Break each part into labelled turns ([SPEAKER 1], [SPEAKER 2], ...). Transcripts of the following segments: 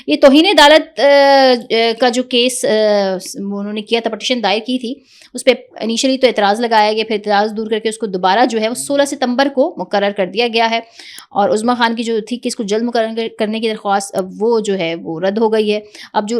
[SPEAKER 1] ये तौहीन अदालत का जो केस उन्होंने किया था, पटिशन दायर की थी, उस पर इनिशियली तो एतराज़ लगाया गया, फिर एतराज़ दूर करके उसको दोबारा जो है वो 16 सितंबर को मुकर्रर कर दिया गया है। और उज़्मा खान की जो थी कि इसको जल्द मुकर्रर करने की दरख्वास्त, अब वो जो है वो रद्द हो गई है। अब जो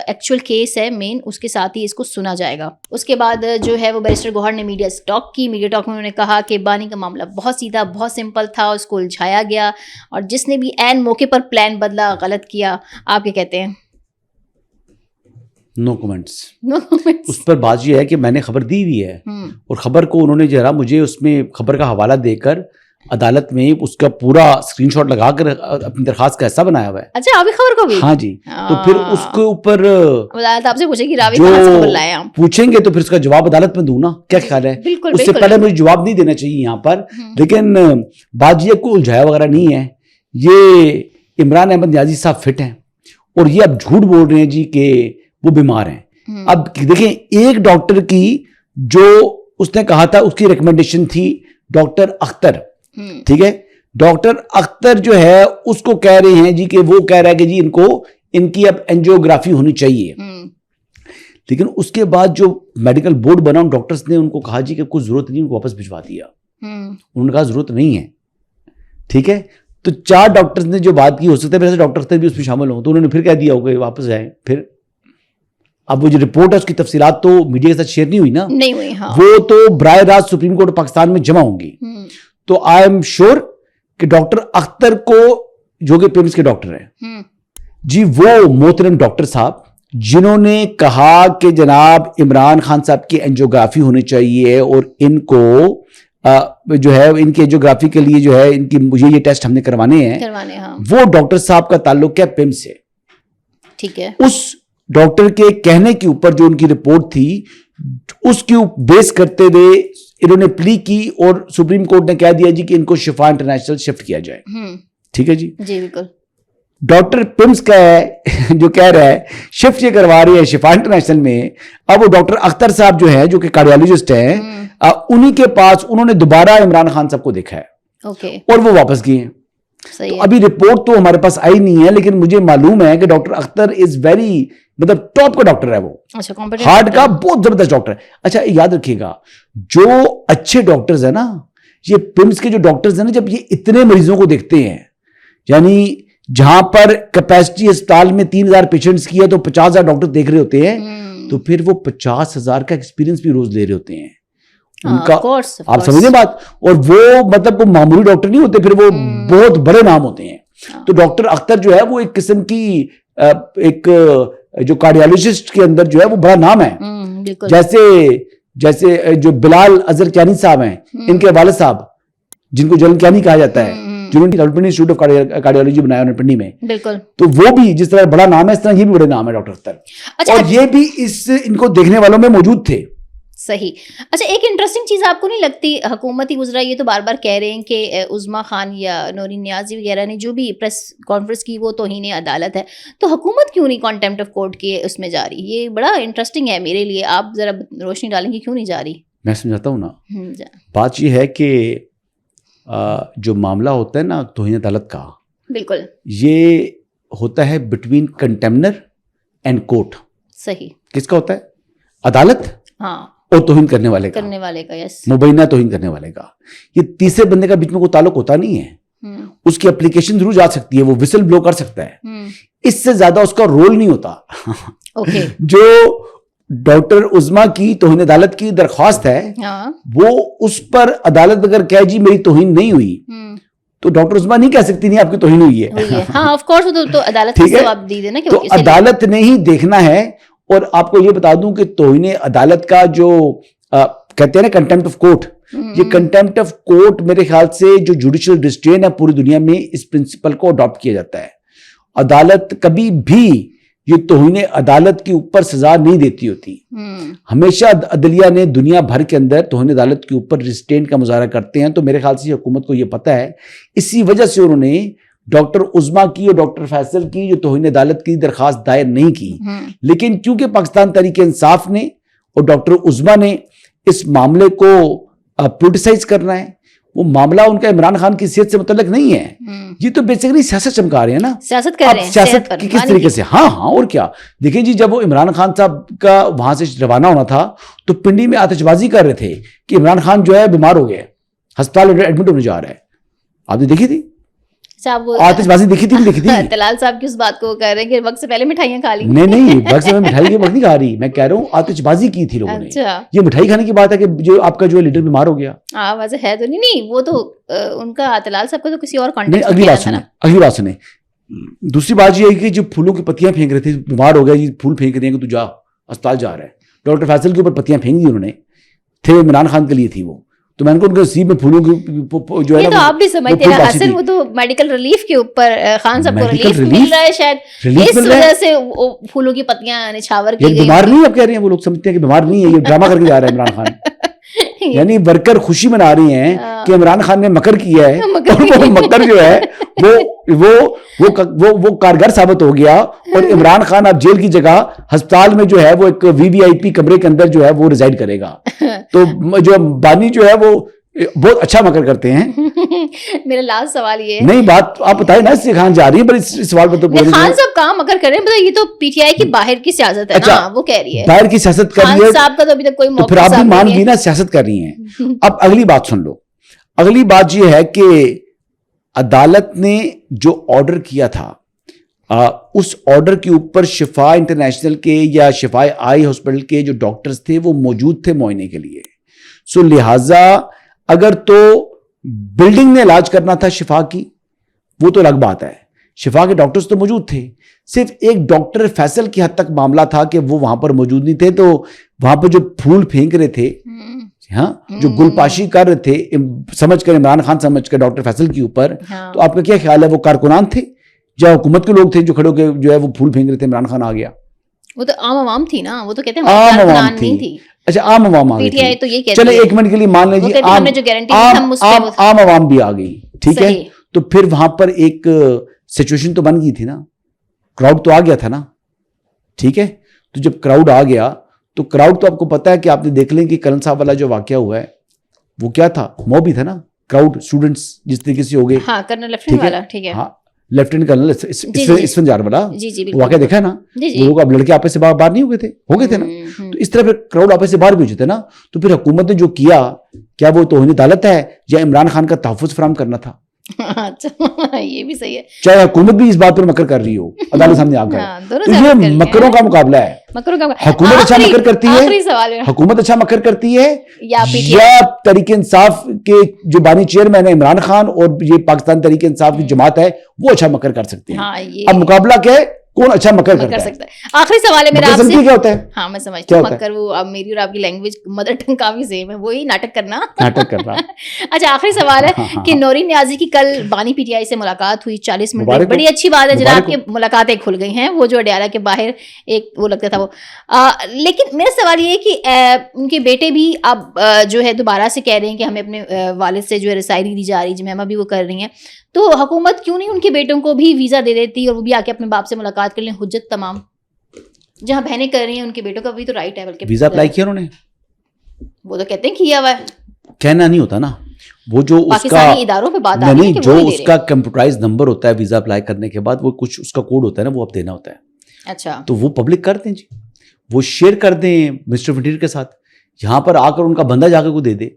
[SPEAKER 1] एक्चुअल केस है मेन, उसके साथ ही इसको सुना जाएगा। उसके बाद जो है वो बैरिस्टर गौहर ने मीडिया टॉक की। मीडिया टॉक में उन्होंने कहा कि बानी का मामला बहुत सीधा, बहुत सिंपल था, उसको उलझाया गया और जिसने भी ऐन मौके पर प्लान बदला, गलत किया। आप क्या कहते हैं?
[SPEAKER 2] No comments. उस पर बात यह है कि मैंने खबर दी हुई है और खबर को उन्होंने जरा मुझे उसमें खबर का हवाला देकर अदालत में उसका पूरा स्क्रीनशॉट लगाकर अपनी दरखास्त का हिस्सा बनाया हुआ है।
[SPEAKER 1] अच्छा, अभी खबर को भी?
[SPEAKER 2] हाँ जी। तो फिर उसके ऊपर
[SPEAKER 1] अदालत आपसे पूछेगी रावी कहाँ से खबर लाए आप?
[SPEAKER 2] पूछेंगे तो फिर उसका जवाब अदालत में दूं ना, क्या ख्याल है? उससे पहले मुझे जवाब नहीं देना चाहिए यहाँ पर। लेकिन बात यह कोई उलझाया वगैरह नहीं है। ये इमरान अहमद नियाजी साहब फिट हैं और ये अब झूठ बोल रहे हैं जी कि वो बीमार हैं। अब देखें, एक डॉक्टर की जो उसने कहा था, उसकी रिकमेंडेशन थी डॉक्टर अख्तर, ठीक है। डॉक्टर अख्तर जो है उसको कह रहे हैं जी कि वो कह रहा है कि जी इनकी अब एंजियोग्राफी होनी चाहिए। लेकिन उसके बाद जो मेडिकल बोर्ड बना, डॉक्टर्स ने उनको कहा जी कि कुछ जरूरत नहीं, उनको वापस भिजवा दिया। उन्होंने कहा जरूरत नहीं है, ठीक है। तो 4 डॉक्टर्स ने जो बात की, हो सकता है डॉक्टर अख्तर भी उसमें शामिल हो, तो उन्होंने फिर कह दिया होगा वापस जाए। फिर अब वो जो रिपोर्ट है उसकी तफसीलात तो मीडिया के साथ शेयर नहीं हुई ना,
[SPEAKER 1] नहीं हुई, हाँ।
[SPEAKER 2] वो तो बराह रास्त सुप्रीम कोर्ट पाकिस्तान में जमा होंगी। तो आई एम श्योर कि डॉक्टर अख्तर को, जो कि पिम्स के डॉक्टर हैं जी, वो मोहतरम डॉक्टर साहब जिन्होंने कहा कि जनाब इमरान खान साहब की एंजियोग्राफी होनी चाहिए और इनको जो है इनकी एंजियोग्राफी के लिए जो है इनकी मुझे ये टेस्ट हमने करवाने हैं, हाँ। वो डॉक्टर साहब का ताल्लुक है पिम्स से, ठीक है। उस डॉक्टर के कहने के ऊपर जो उनकी रिपोर्ट थी, उसकी बेस करते हुए इन्होंने प्ली की और सुप्रीम कोर्ट ने कह दिया जी कि इनको शिफा इंटरनेशनल शिफ्ट किया जाए। ठीक है जी, बिल्कुल। डॉक्टर पिम्स का है जो कह रहा है शिफ्ट ये करवा रही है शिफा इंटरनेशनल में। अब वो डॉक्टर अख्तर साहब जो है, जो कि कार्डियोलॉजिस्ट हैं, उन्हीं के पास उन्होंने दोबारा इमरान खान साहब को देखा है, ओके, और वो वापस गए हैं। तो अभी रिपोर्ट तो हमारे पास आई नहीं है, लेकिन मुझे मालूम है कि डॉक्टर अख्तर इज वेरी, मतलब टॉप का डॉक्टर है वो, हार्ट का बहुत जबरदस्त डॉक्टर है। अच्छा, याद रखिएगा, जो अच्छे डॉक्टर्स है ना, ये पिम्स के जो डॉक्टर्स है ना, जब ये इतने मरीजों को देखते हैं, यानी जहां पर कैपेसिटी अस्पताल में 3000 पेशेंट्स की है तो 50,000 डॉक्टर देख रहे होते हैं, तो फिर वो 50,000 का एक्सपीरियंस भी रोज ले रहे होते हैं उनका। आप समझिए बात। और वो मतलब वो मामूली डॉक्टर नहीं होते, फिर वो बहुत बड़े नाम होते हैं। तो डॉक्टर अख्तर जो है वो एक किस्म की एक जो कार्डियोलॉजिस्ट के अंदर जो है वो बड़ा नाम है। जैसे जो बिलाल अजहर कियानी साहब हैं, इनके वालिद साहब जिनको जलन कियानी कहा जाता है, जिन्होंने इंस्टीट्यूट ऑफ कार्डियोलॉजी बनाया उन्होंने पिंडी में, बिल्कुल। तो वो भी जिस तरह बड़ा नाम है, इस तरह ये भी बड़े नाम है डॉक्टर अख्तर। अच्छा, और ये भी इनको देखने वालों में मौजूद थे।
[SPEAKER 1] सही। अच्छा, एक इंटरेस्टिंग चीज़ आपको नहीं लगती, हुकूमती वज़रा ये तो बार बार कह रहे हैं कि उज़्मा खान या नौरीन नियाज़ी वगैरह ने जो भी प्रेस कॉन्फ्रेंस की वो तौहीन अदालत है, तो हुकूमत क्यों नहीं कॉन्टेम्प्ट ऑफ कोर्ट के उसमें जा रही? ये बड़ा इंटरेस्टिंग है मेरे लिए, आप ज़रा रोशनी डालेंगे क्यों नहीं जा रही?
[SPEAKER 2] मैं समझाता हूँ ना। बात ये है कि जो मामला होता है ना तौहीन अदालत का, बिल्कुल, ये होता है बिटवीन कंटेम्नर एंड कोर्ट। सही। किसका होता है? अदालत, हाँ, और तौहीन करने वाले का, यस, मुबैना तौहीन करने वाले का। ये तीसरे बंदे का बीच में कोई ताल्लुक होता नहीं है। उसकी एप्लीकेशन जरूर जा सकती है, वो विसल ब्लो कर सकता है, इससे ज्यादा उसका रोल नहीं होता। ओके। जो डॉक्टर उज़्मा की तौहीन अदालत की दरख्वास्त है, वो उस पर अदालत अगर कहे जी मेरी तौहीन नहीं हुई, तो डॉक्टर उज़्मा नहीं कह सकती नहीं आपकी तौहीन हुई है।
[SPEAKER 1] हाँ, ऑफ कोर्स, तो अदालत को जवाब दी देना कि
[SPEAKER 2] तो अदालत ने ही देखना है। और आपको ये बता दूं कि तौहीन अदालत का जो कहते हैं ना कंटेम्प्ट ऑफ कोर्ट, ये कंटेम्प्ट ऑफ कोर्ट मेरे ख्याल से जो जुडिशियल रिस्ट्रेन है पूरी दुनिया में, इस प्रिंसिपल को अडॉप्ट किया जाता है। अदालत कभी भी ये तौहीन अदालत के ऊपर सजा नहीं देती होती। हमेशा अदलिया ने दुनिया भर के अंदर तौहीन अदालत के ऊपर रिस्ट्रेन का मुजाहरा करते हैं। तो मेरे ख्याल से हुकूमत को ये पता है, इसी वजह से उन्होंने डॉक्टर उज़्मा की और डॉक्टर फैसल की जो तौहीन अदालत की दरखास्त दायर नहीं की। लेकिन क्योंकि पाकिस्तान तहरीक-ए-इंसाफ ने और डॉक्टर उज़्मा ने इस मामले को पोलिटिसाइज करना है वो मामला उनका इमरान खान की सेहत से मुतल्लिक नहीं है। ये तो बेसिकली सियासत चमका रहे हैं ना,
[SPEAKER 1] सियासत कर रहे हैं,
[SPEAKER 2] सियासत की किस तरीके से। हाँ और क्या। देखिए जी, जब वो इमरान खान साहब का वहां से रवाना होना था तो पिंडी में आतिशबाजी कर रहे थे कि इमरान खान जो है बीमार हो गया, अस्पताल एडमिट होने जा रहा है। आपने देखी थी आतिशबाजी? देखी थी, नहीं देखी थी?
[SPEAKER 1] तलाल साहब की उस बात को कह रहे हैं कि वक्त से पहले मिठाइयां खा ली।
[SPEAKER 2] नहीं वक्त से मिठाई की वक्त नहीं खा रही, मैं कह रहा हूँ आतिशबाजी की थी लोगों ने। ये मिठाई खाने की बात है कि जो आपका जो लीडर बीमार हो गया।
[SPEAKER 1] हाँ वैसे है तो नहीं, वो तो उनका तलाल साहब का तो किसी और कॉन्टेक्स्ट में।
[SPEAKER 2] अगली बात सुने। दूसरी बात ये है कि जो फूलों की पत्तियां फेंक रहे थे, बीमार हो गया, ये फूल फेंक रहे हैं कि तू जा अस्पताल जा रहा है। डॉक्टर फैसल के ऊपर पत्तियां फेंक दी उन्होंने, थे इमरान खान के लिए थी वो। तो मैंने उनके नसीब में फूलों की जो है ना,
[SPEAKER 1] आप भी समझते हैं असल वो तो मेडिकल रिलीफ के ऊपर खान साहब को रिलीफ मिल रहा है शायद, इस वजह से फूलों की पत्तियां निछावर की गई।
[SPEAKER 2] बीमार नहीं, अब कह रहे हैं वो लोग, समझते हैं कि बीमार नहीं है, ये ड्रामा करके जा रहा है इमरान खान। यानी वर्कर खुशी मना रही हैं कि इमरान खान ने मकर किया है, और वो मकर जो है वो कारगर साबित हो गया। और इमरान खान अब जेल की जगह अस्पताल में जो है वो एक वीवीआईपी कमरे के अंदर जो है वो रिजाइड करेगा। तो जो बानी जो है वो बहुत अच्छा मकर करते हैं।
[SPEAKER 1] मेरा लास्ट सवाल ये है,
[SPEAKER 2] नहीं बात आप बताए ना, इससे खान जा रही है, पर इस सवाल पर तो
[SPEAKER 1] खान साहब कहाँ मकर कर रहे हैं? मतलब ये तो पीटीआई की बाहर की सियासत है ना, वो कह रही है
[SPEAKER 2] बाहर की सियासत कर रही है।
[SPEAKER 1] साहब का तो अभी तक कोई
[SPEAKER 2] तो फिर आप भी मान ली ना, सियासत कर रही हैं। अब अगली बात सुन लो। अगली बात ये है कि अदालत ने जो ऑर्डर किया था, उस ऑर्डर के ऊपर शिफा इंटरनेशनल के या शिफा आई हॉस्पिटल के जो डॉक्टर्स थे वो मौजूद थे मुआयने के लिए। सो लिहाजा अगर तो बिल्डिंग ने इलाज करना था शिफा की, वो तो अलग बात है, शिफा के डॉक्टर्स तो मौजूद थे। सिर्फ एक डॉक्टर फैसल की हद तक मामला था कि वो वहां पर मौजूद नहीं थे। तो वहां पर जो फूल फेंक रहे थे, हाँ, जो गुलपाशी कर रहे थे समझकर, इमरान खान समझकर डॉक्टर फैसल के ऊपर, तो आपका क्या ख्याल है, वो कारकुनान थे या हुकूमत के लोग थे जो खड़े होकर जो है वो फूल फेंक रहे थे? इमरान खान आ गया, वो तो आम आवाम थी ना, वो तो कहते हैं आम आवाम थी। अच्छा आम आवाम आ गई, पीटीआई तो ये कहती है। चले एक मिनट के लिए मान लीजिए आम आवाम भी आ गई, ठीक है। तो फिर वहां पर एक सिचुएशन तो बन गई थी ना, क्राउड तो आ गया था ना, ठीक है। तो जब क्राउड आ गया तो क्राउड तो आपको पता है कि आपने देख लें कि कर्नल साहब वाला जो वाकया हुआ है वो क्या था, मॉब ही था ना, क्राउड स्टूडेंट्स जिस तरीके से हो गए। हाँ, कर्नल लेफ्टिनेंट वाला, ठीक है, हाँ, लेफ्टिनेंट कर्नल इसफंजार वाला वाकया देखा है ना, वो लोग अब लड़के आपस से बाहर नहीं हो गए थे ना। तो इस तरह फिर क्राउड आपस से बाहर भी हो जाते ना। तो फिर हुकूमत ने जो किया, क्या वो तौहीन अदालत है या इमरान खान का तहफ़्फ़ुज़ फराहम करना था? अच्छा ये भी सही है, चाहे हुकूमत भी इस बात पर मकर कर रही हो अदालत सामने आकर। तो ये मकरों का मुकाबला है। हुकूमत अच्छा मकर करती है, हुकूमत अच्छा मकर करती है या तरीके इंसाफ के जो बानी चेयरमैन है इमरान खान और ये पाकिस्तान तरीके इंसाफ की जमात है वो अच्छा मकर कर सकते हैं। अब मुकाबला क्या है, कौन अच्छा मकर सकता है? आखिरी सवाल है मेरा आपसे, क्या होता है? हाँ मैं समझती हूँ मकर, वो अब मेरी और आपकी लैंग्वेज मदर टंग काफी सेम है, वही नाटक करना। अच्छा आखिरी सवाल है कि नौरीन नियाजी की कल बानी पीटीआई से मुलाकात हुई 40 मिनट, बड़ी अच्छी बात है जनाब की मुलाकातें खुल गई हैं। वो जो अडयाला के बाहर एक वो लगता था वो, लेकिन मेरा सवाल ये है कि उनके बेटे भी अब जो है दोबारा से कह रहे हैं कि हमें अपने वालिद से जो है रसाई दी जा रही, जमैमा भी वो कर रही हैं, तो हुकूमत क्यों नहीं उनके बेटों को भी वीजा दे देती और वो भी आके अपने बाप से मुलाकात कर लें? हुज्जत तमाम जहां बहनें कर रही हैं उनके बेटों का भी तो राइट है। बल्कि वीजा अप्लाई किया उन्होंने, वो तो कहते हैं किया हुआ है, कहना नहीं होता ना, वो जो उसका इदारों पे बात आ रही है कि जो उसका कंप्यूटराइज नंबर होता है वीजा अप्लाई करने के बाद, वो कुछ उसका कोड होता है ना, वो आप देना होता है। अच्छा, तो वो पब्लिक कर दें जी, वो शेयर कर दें मिनिस्टर ऑफ इंटीरियर के साथ, यहाँ पर आकर उनका बंदा जाकर को दे दे।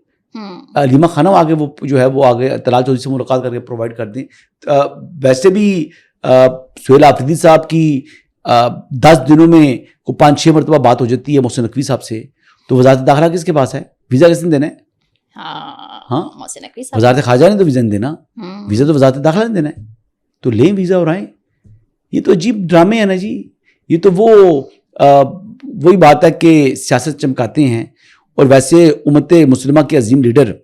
[SPEAKER 2] लीमा खानम आगे वो जो है वो आगे तलाल चौधरी से मुलाकात करके प्रोवाइड कर दें। वैसे भी सुहेल आफरीदी साहब की 10 दिनों में को 5-6 मरतबा बात हो जाती है मोहसिन नकवी साहब से, तो वजारत दाखिला किसके पास है? वीजा किसने देना है? हाँ वजारत खारजा ने तो वीजा नहीं देना, वीजा तो वजारत दाखिला ने देना है। तो लें वीजा और आए, ये तो अजीब ड्रामे है ना जी। ये तो वो वही बात है कि सियासत चमकाते हैं। और वैसे उम्मत मुस्लिमा के अजीम लीडर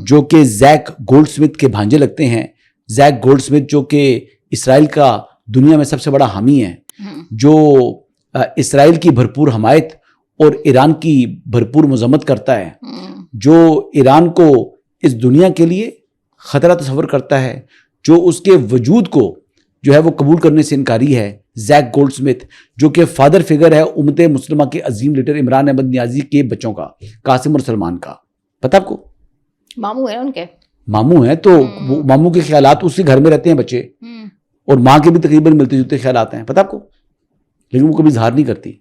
[SPEAKER 2] जो कि जैक गोल्डस्मिथ के भांजे लगते हैं, जैक गोल्डस्मिथ जो कि इसराइल का दुनिया में सबसे बड़ा हामी है, जो इसराइल की भरपूर हमायत और ईरान की भरपूर मजम्मत करता है, जो ईरान को इस दुनिया के लिए ख़तरा तस्वर करता है, जो उसके वजूद को जो है वो कबूल करने से इनकारी है, जैक गोल्डस्मिथ जो कि फादर फिगर है उम्मत मुस्लिमा के अजीम लीडर इमरान अहमद नियाजी के बच्चों का, कासिम और सलमान का। पता आपको? मामू है उनके, मामू हैं तो वो मामू के ख्यालात उसके घर में रहते हैं बच्चे, और माँ के भी तकरीबन मिलते जुलते ख्यालात हैं, पता आपको, लेकिन वो कभी इजहार नहीं करती।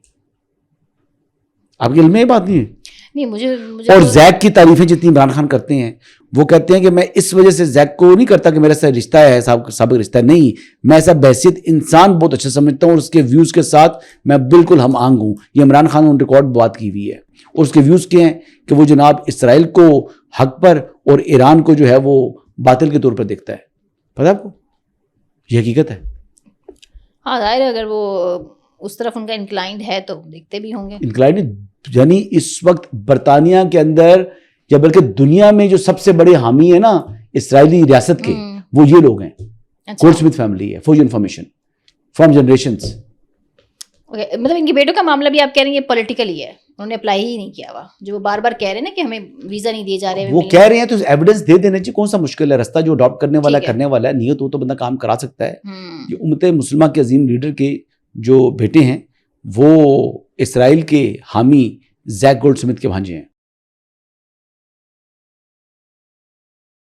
[SPEAKER 2] आपके इल्म में ये बात नहीं है?
[SPEAKER 1] नहीं, मुझे
[SPEAKER 2] और जैक की तारीफें जितनी इमरान खान करते हैं, वो कहते हैं कि मैं इस वजह से जैक को नहीं करता कि मेरा साथ रिश्ता है, साबिक रिश्ता है, नहीं, मैं ऐसा बहसियत इंसान बहुत अच्छा समझता हूँ और उसके व्यूज के साथ मैं बिल्कुल हम आंग हूँ। ये इमरान खान ने रिकॉर्ड बात की हुई है, और उसके व्यूज क्या हैं कि वो जनाब इसराइल को हक पर और ईरान को जो है वो बातिल के तौर पर देखता है। पता है आपको, ये हकीकत है।
[SPEAKER 1] हाँ, जाहिर है अगर वो उस तरफ उनका इंक्लाइंड है तो देखते भी होंगे।
[SPEAKER 2] इंक्लाइंड यानी इस वक्त बरतानिया के अंदर या बल्कि दुनिया में जो सबसे बड़े हामी है ना इसराइली रियासत के, वो ये लोग हैं।
[SPEAKER 1] अच्छा।
[SPEAKER 2] गोल्डस्मिथ फैमिली है, for information, from generations.
[SPEAKER 1] Okay, मतलब इनके बेटों का मामला भी आप कह रहे हैं ये पॉलिटिकल ही है, उन्होंने अप्लाई ही नहीं किया हुआ, जो वो बार बार कह रहे हैं ना कि हमें वीजा नहीं दिए जा रहे।
[SPEAKER 2] वो कह रहे हैं तो एविडेंस दे देने चाहिए, कौन सा मुश्किल है, रास्ता जो अडॉप्ट करने वाला करने वाला है, नियत हो तो बंदा काम करा सकता है। ये उम्मत मुस्लिमा के अजीम लीडर के जो बेटे हैं वो इसराइल के हामी जैक गोल्डस्मिथ के भांजे हैं।